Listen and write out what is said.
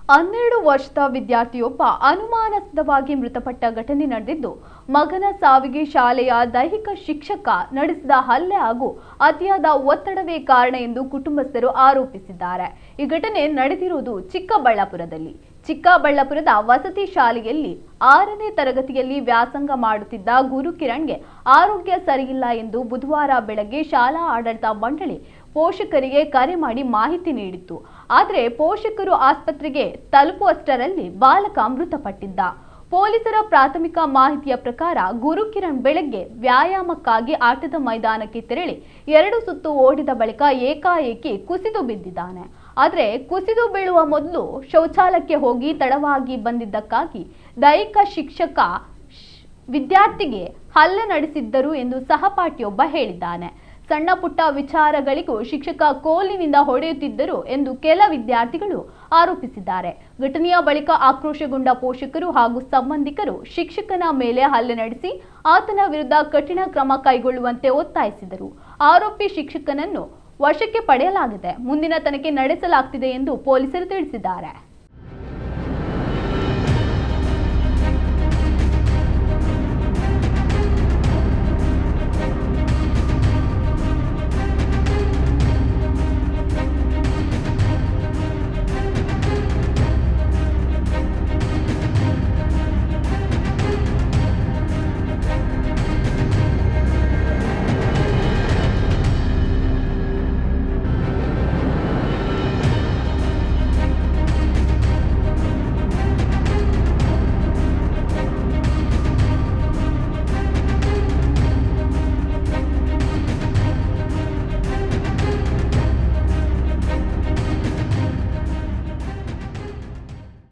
12 ವರ್ಷದ ವಿದ್ಯಾರ್ಥಿಯೊಬ್ಬ ಅನುಮಾನಾಸ್ಪದವಾಗಿ ಮೃತಪಟ್ಟ ಘಟನೆ ನಡೆದಿದ್ದು, ಮಗನ ಸಾವಿಗೆ ಶಾಲೆಯ ದೈಹಿಕ ಶಿಕ್ಷಕ ನಡೆಸಿದ ಹಲ್ಲೆ ಹಾಗೂ ಅತಿಯಾದ ಒತ್ತಡವೇ ಕಾರಣ ಎಂದು ಕುಟುಂಬಸ್ಥರು ಆರೋಪಿಸಿದ್ದಾರೆ. ಈ ಘಟನೆ ನಡೆದಿರುವುದು ಚಿಕ್ಕಬಳ್ಳಾಪುರದಲ್ಲಿ. ಚಿಕ್ಕಬಳ್ಳಾಪುರದ ವಸತಿ ಶಾಲೆಯಲ್ಲಿ 6ನೇ ತರಗತಿಯಲ್ಲಿ ವ್ಯಾಸಂಗ ಮಾಡುತ್ತಿದ್ದ ಗುರುಕಿರಣ್ಗೆ ಆರೋಗ್ಯ ಸರಿಯಿಲ್ಲ ಎಂದು ಬುಧವಾರ ಬೆಳಗ್ಗೆ ಶಾಲಾ ಆಡಳಿತ ಮಂಡಳಿ ಪೋಷಕರಿಗೆ ಕರೆ ಮಾಡಿ ಮಾಹಿತಿ ನೀಡಿತ್ತು. ಆದರೆ ಪೋಷಕರು ಆಸ್ಪತ್ರೆಗೆ ತಲುಪುವಷ್ಟರಲ್ಲಿ ಬಾಲಕ ಮೃತಪಟ್ಟಿದ್ದ. ಪೊಲೀಸರ ಪ್ರಾಥಮಿಕ ಮಾಹಿತಿಯ ಪ್ರಕಾರ ಗುರುಕಿರಣ್ ಬೆಳಗ್ಗೆ ವ್ಯಾಯಾಮಕ್ಕಾಗಿ ಆಟದ ಮೈದಾನಕ್ಕೆ ತೆರಳಿ 2 ಸುತ್ತು ಓಡಿದ ಬಳಿಕ ಏಕಾಏಕಿ ಕುಸಿದು ಬಿದ್ದಿದ್ದಾನೆ. ಆದರೆ ಕುಸಿದು ಬೀಳುವ ಮೊದಲು ಶೌಚಾಲಯಕ್ಕೆ ಹೋಗಿ ತಡವಾಗಿ ಬಂದಿದ್ದಕ್ಕಾಗಿ ದೈಹಿಕ ಶಿಕ್ಷಕ ವಿದ್ಯಾರ್ಥಿಗೆ ಹಲ್ಲೆ ನಡೆಸಿದ್ದರು ಎಂದು ಸಹಪಾಠಿಯೊಬ್ಬ ಹೇಳಿದ್ದಾನೆ. ಸಣ್ಣ ಪುಟ್ಟ ವಿಚಾರಗಳಿಗೂ ಶಿಕ್ಷಕ ಕೋಲಿನಿಂದ ಹೊಡೆಯುತ್ತಿದ್ದರು ಎಂದು ಕೆಲ ವಿದ್ಯಾರ್ಥಿಗಳು ಆರೋಪಿಸಿದ್ದಾರೆ. ಘಟನೆಯ ಬಳಿಕ ಆಕ್ರೋಶಗೊಂಡ ಪೋಷಕರು ಹಾಗೂ ಸಂಬಂಧಿಕರು ಶಿಕ್ಷಕನ ಮೇಲೆ ಹಲ್ಲೆ ನಡೆಸಿ ಆತನ ವಿರುದ್ಧ ಕಠಿಣ ಕ್ರಮ ಕೈಗೊಳ್ಳುವಂತೆ ಒತ್ತಾಯಿಸಿದರು. ಆರೋಪಿ ಶಿಕ್ಷಕನನ್ನು ವಶಕ್ಕೆ ಪಡೆಯಲಾಗಿದೆ. ಮುಂದಿನ ತನಿಖೆ ನಡೆಸಲಾಗುತ್ತಿದೆ ಎಂದು ಪೊಲೀಸರು ತಿಳಿಸಿದ್ದಾರೆ.